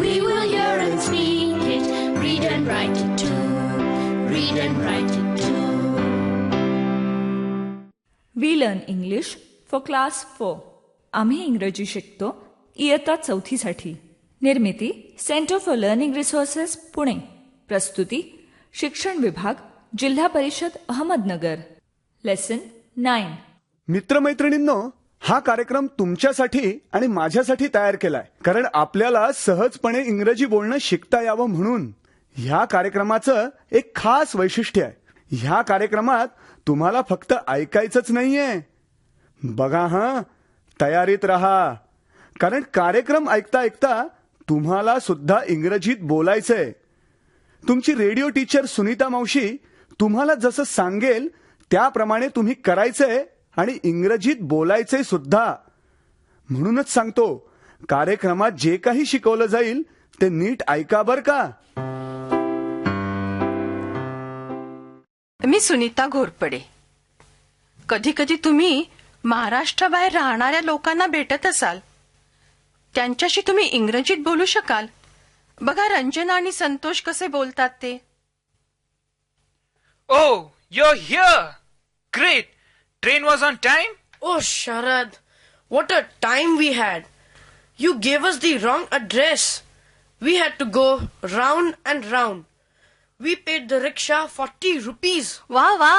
We will hear and speak it, read and write it too. Read and write it too. We learn English for class 4. आम्ही इंग्रजी शिकतो इयत्ता 4साठी. निर्मिती centre for learning resources Pune. प्रस्तुती शिक्षण विभाग, जिल्हा परिषद अहमदनगर. लेसन 9. मित्रमैत्रिणींनो, हा कार्यक्रम तुमच्यासाठी आणि माझ्यासाठी तयार केलाय, कारण आपल्याला सहजपणे इंग्रजी बोलणं शिकता यावं म्हणून. ह्या कार्यक्रमाचं एक खास वैशिष्ट्य आहे. ह्या कार्यक्रमात तुम्हाला फक्त ऐकायचंच नाहीये. बघा हां, तयारीत राहा, कारण कार्यक्रम ऐकता ऐकता तुम्हाला सुद्धा इंग्रजीत बोलायचंय. तुमची रेडिओ टीचर सुनीता मावशी तुम्हाला जसं सांगेल त्याप्रमाणे तुम्ही करायचंय आणि इंग्रजीत बोलायचंय सुद्धा. म्हणूनच सांगतो, कार्यक्रमात जे काही शिकवलं जाईल ते नीट ऐका बर का. मी सुनीता घोरपडे. कधी कधी तुम्ही महाराष्ट्राबाहेर राहणाऱ्या लोकांना भेटत असाल. त्यांच्याशी तुम्ही इंग्रजीत बोलू शकाल. बघा रंजना आणि संतोष कसे बोलतात ते. Oh, you're here! Great! Train was on time? Oh, Sharad, what a time we had. You gave us the wrong address. We had to go round and round. We paid the rickshaw 40 rupees. वा वा,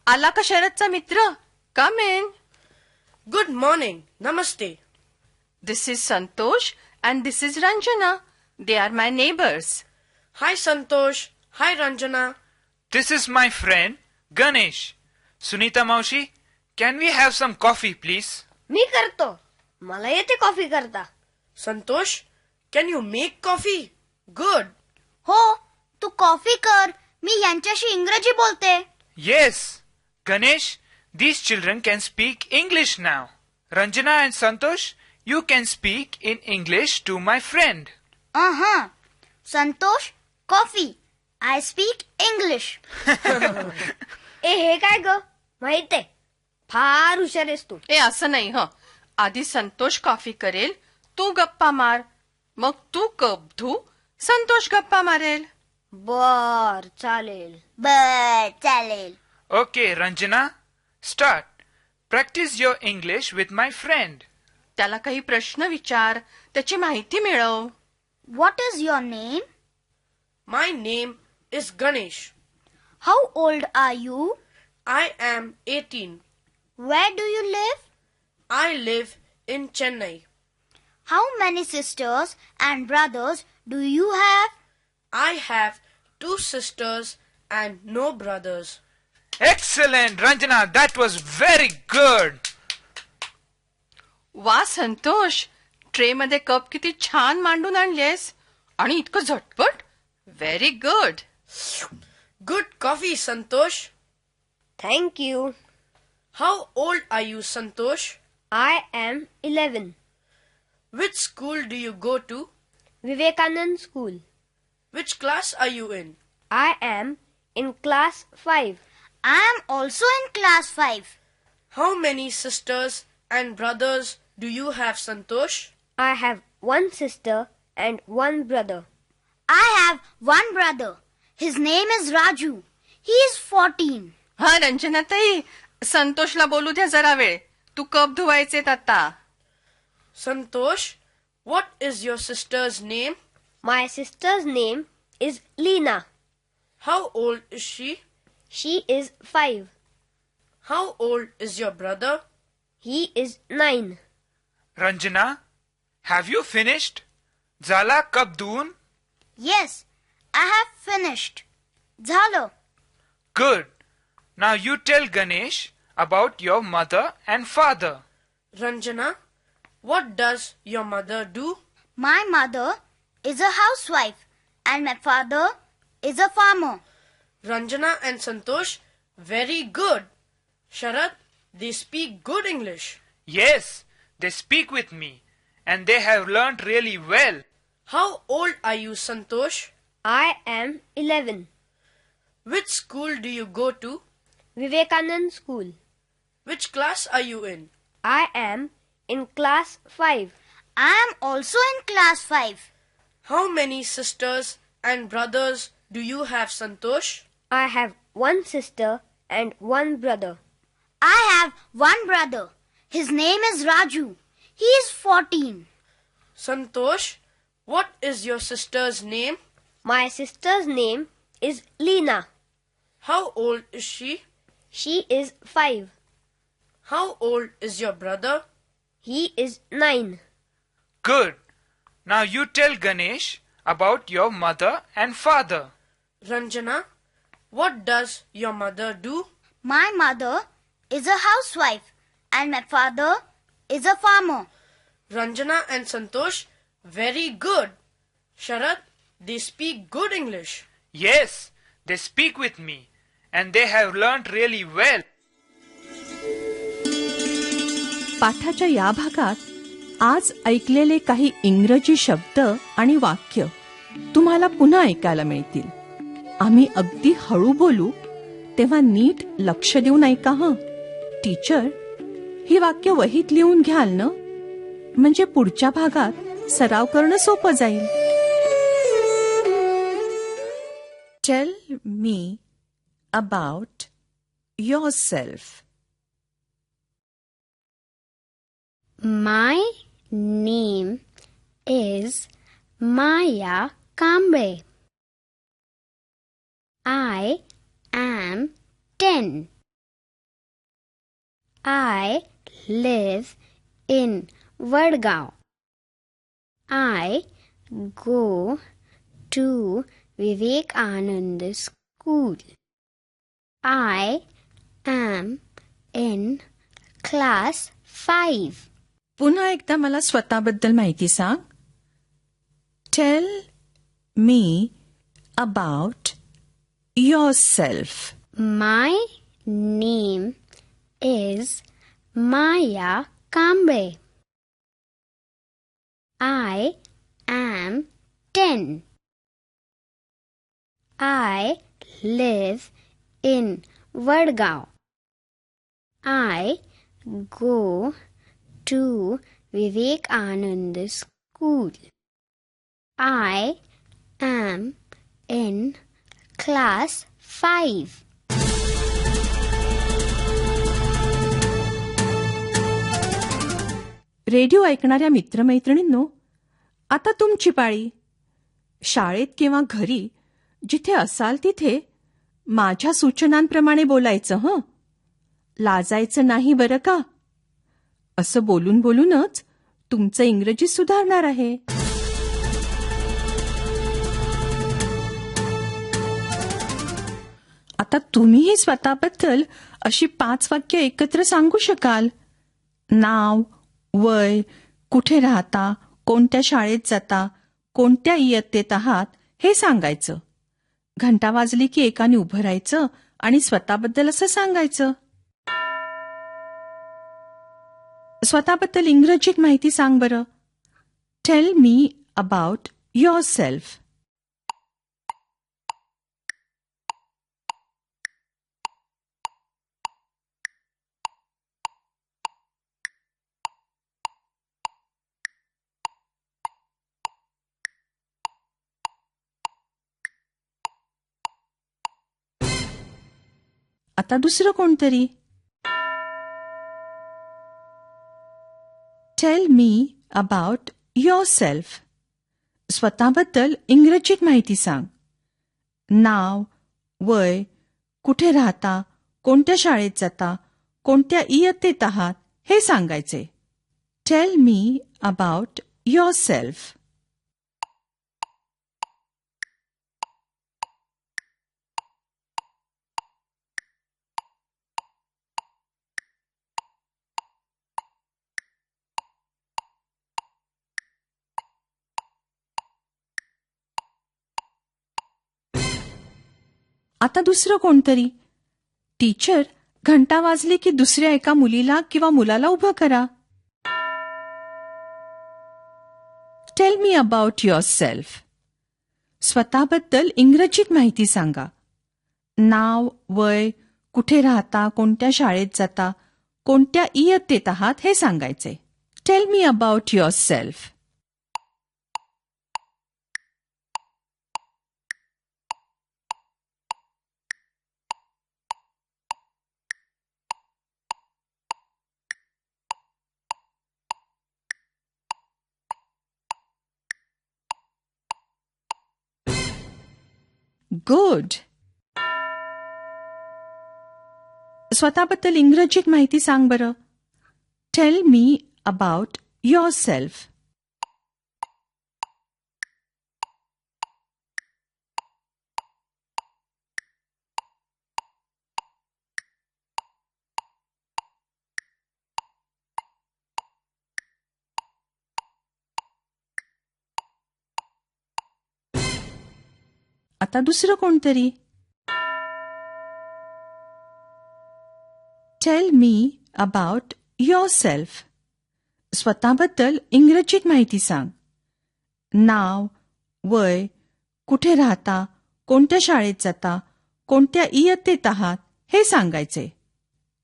आला का शरदचा मित्र. कम in. Good morning. Namaste. This is Santosh and this is Ranjana. They are my neighbors. Hi, Santosh. Hi, Ranjana. This is my friend, Ganesh. Sunita Maushi, can we have some coffee, please? मी करतो. मला येते coffee करता. Santosh, can you make coffee? Good. हो, तू coffee कर. मी यांच्याशी इंग्रजी बोलते. Yes. Ganesh, these children can speak English now. Ranjana and Santosh, you can speak in English to my friend. Santosh, coffee. I speak English. हे काय ग, माहित आहे, फार हुशार आहेस तू. असं नाही ह. आधी संतोष कॉफी करेल, तू गप्पा मार. मग तू कप धू, संतोष गप्पा मारेल. बर चालेल. Okay, Ranjana, start. Practice your English with my friend. त्याला काही प्रश्न विचार, त्याची माहिती मिळव. What is your name? My name is Ganesh. How old are you? I am 18. Where do you live? I live in Chennai. How many sisters and brothers do you have? I have 2 sisters and no brothers. Excellent, Ranjana. That was very good. वा Santosh, tray मध्ये cup किती छान मांडून आणलेस आणि इतकं झटपट. Very good. Good coffee, Santosh. Thank you. How old are you, Santosh? I am 11. Which school do you go to? Vivekananda school. Which class are you in? I am in class 5. I am also in class 5. How many sisters and brothers do you have, Santosh? I have one sister and one brother. I have one brother. His name is Raju. He is 14. हा रंजना ताई, संतोषला बोलू द्या जरा वेळ. तू cup धुवायचेत आता. Santosh, what is your sister's name? My sister's name is Leena. How old is she? She is 5. How old is your brother? He is 9. Ranjana, have you finished? Zala kap doon? Yes, I have finished. Zalo. Good. Now you tell Ganesh about your mother and father. Ranjana, what does your mother do? My mother is a housewife and my father is a farmer. Ranjana and Santosh, very good. Sharad, they speak good English. Yes, they speak with me and they have learnt really well. How old are you, Santosh? I am 11. Which school do you go to? Vivekanand School. Which class are you in? I am in class 5. I am also in class 5. How many sisters and brothers do you have, Santosh? I have one sister and one brother. I have one brother. His name is Raju. He is 14. Santosh, what is your sister's name? My sister's name is Leena. How old is she? She is 5. How old is your brother? He is 9. Good. Now you tell Ganesh about your mother and father. Ranjana, what does your mother do? My mother is a housewife and my father is a farmer. Ranjana and Santosh, very good. Sharad, they speak good English. Yes, they speak with me and they have learnt really well. पाठाच्या या भागात आज ऐकलेले काही इंग्रजी शब्द आणि वाक्य तुम्हाला पुन्हा ऐकायला मिळतील. आम्ही अगदी हळू बोलू तेव्हा नीट लक्ष देऊन ऐका हं. टीचर, ही वाक्य वहीत लिहून घ्याल ना, म्हणजे पुढच्या भागात सराव करणं सोपं जाईल. Tell me about yourself. My name is Maya Kamble. I am 10. I live in Vadgaon. I go to Vivekananda School. I am in class 5. पुन्हा एकदा मला स्वतःबद्दल माहिती सांग. Tell me about yourself. My name is Maya Kamble. I am 10. I live in Vadgaon. I go to Vivekananda School. I am in class 5. Radio ऐकणाऱ्या मित्रमैत्रिणींनो, आता तुमची पाळी. शाळेत किंवा घरी जिथे असाल तिथे माझ्या सूचनांप्रमाणे बोलायचं हं. लाजायचं नाही बरं का. असं बोलून बोलूनच तुमचं इंग्रजी सुधारणार आहे. आता तुम्हीही स्वतःबद्दल अशी 5 वाक्य एकत्र सांगू शकाल. नाव, वय, कुठे राहता, कोणत्या शाळेत जाता, कोणत्या इयत्तेत आहात हे सांगायचं. घंटा वाजली की एकाने उभं राहायचं आणि स्वतःबद्दल असं सांगायचं. स्वतःबद्दल इंग्रजीत माहिती सांग बरं. Tell me about yourself. आता दुसरं कोणतरी. Tell me about yourself. स्वतःबद्दल इंग्रजीत माहिती सांग. नाव, वय, कुठे राहता, कोणत्या शाळेत जाता, कोणत्या इयत्तेत आहात हे सांगायचे. Tell me about yourself. आता दुसरं कोणतरी. टीचर, घंटा वाजली की दुसऱ्या एका मुलीला किंवा मुलाला उभं करा. Tell me about yourself. स्वतःबद्दल इंग्रजीत माहिती सांगा. नाव, वय, कुठे राहता, कोणत्या शाळेत जाता, कोणत्या इयत्तेत आहात हे सांगायचे. Tell me about yourself. Good. स्वतःबद्दल इंग्रजीत माहिती सांग बरं. Tell me about yourself. आता दुसरं कोणतरी. Tell me about yourself. स्वतःबद्दल इंग्रजीत माहिती सांग. नाव, वय, कुठे राहता, कोणत्या शाळेत जाता, कोणत्या इयत्तेत आहात हे सांगायचे.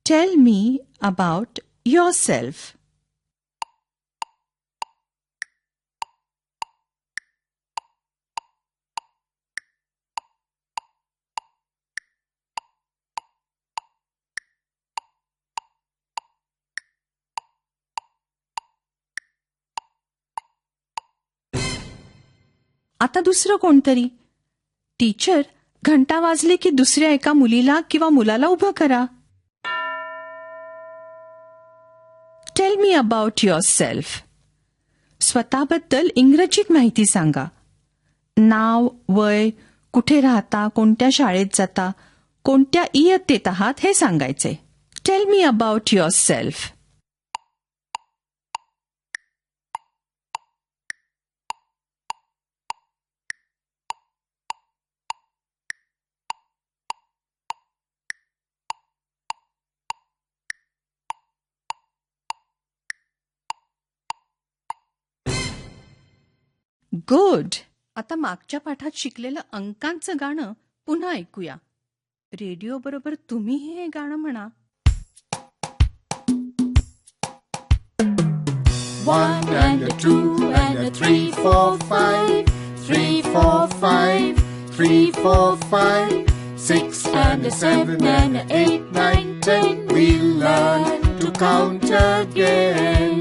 Tell me about yourself. आता दुसरं कोणतरी. टीचर, घंटा वाजली की दुसऱ्या एका मुलीला किंवा मुलाला उभं करा. Tell me about yourself. स्वतःबद्दल इंग्रजीत माहिती सांगा. नाव, वय, कुठे राहता, कोणत्या शाळेत जाता, कोणत्या इयत्तेत आहात हे सांगायचे. Tell me about yourself. Good. आता मागच्या पाठात शिकलेलं अंकांचं गाणं पुन्हा ऐकूया. रेडिओ बरोबर तुम्ही हे गाणं म्हणा. 1 and a 2 and a 3, 4, 5. 3, 4, 5. 3, 4, 5. 6 and a 7 and a 8, 9, 10. We'll learn to count again.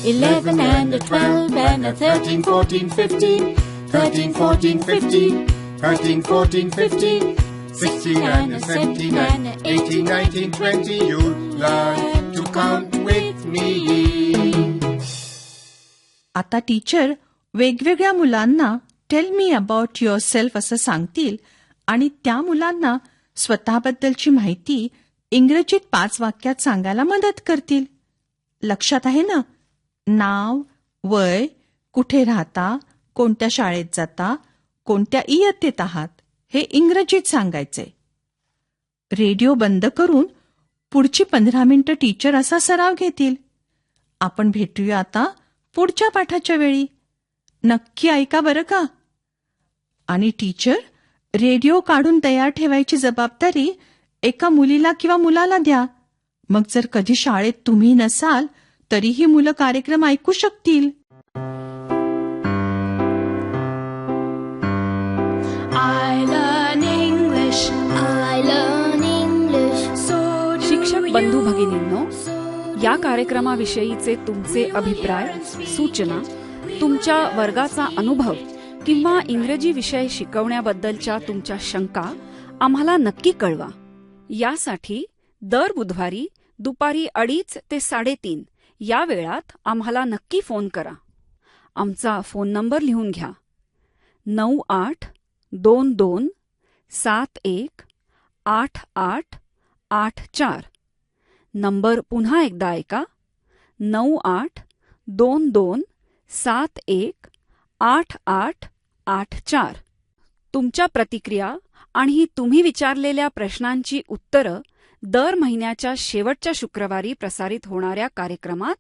11 and a 12 and a 13, 14, 15. 13, 14, 15. 13, 14, 15. 16 and a 17 and a 18, 19, 20. You'll learn to count with me. आता टीचर वेगवेगळ्या मुलांना टेल मी अबाउट युअरसेल्फ असं सांगतील आणि त्या मुलांना स्वतःबद्दलची माहिती इंग्रजीत 5 वाक्यात सांगायला मदत करतील. लक्षात आहे ना? नाव, वय, कुठे राहता, कोणत्या शाळेत जाता, कोणत्या इयत्तेत आहात हे इंग्रजीत सांगायचे. रेडिओ बंद करून पुढची 15 मिनिटं टीचर असा सराव घेतील. आपण भेटूया आता पुढच्या पाठाच्या वेळी. नक्की ऐका बरं का. आणि टीचर, रेडिओ काढून तयार ठेवायची जबाबदारी एका मुलीला किंवा मुलाला द्या. मग जर कधी शाळेत तुम्ही नसाल तरीही मुलं कार्यक्रम ऐकू शकतील. I learn English. I learn English. So do शिक्षक बंधू you. भगिनींनो, या कार्यक्रमाविषयीचे तुमचे अभिप्राय, सूचना, तुमच्या वर्गाचा अनुभव किंवा इंग्रजी विषय शिकवण्याबद्दलच्या तुमच्या शंका आम्हाला नक्की कळवा. यासाठी दर बुधवारी दुपारी 2:30 ते 3:30 या वेळात आम्हाला नक्की फोन करा. आमचा फोन नंबर लिहून घ्या. 9822718884. नंबर पुन्हा एकदा ऐका. 9822718884. तुमच्या प्रतिक्रिया आणि तुम्ही विचारलेल्या प्रश्नांची उत्तरं दर महिन्याच्या शेवटच्या शुक्रवारी प्रसारित होणाऱ्या कार्यक्रमात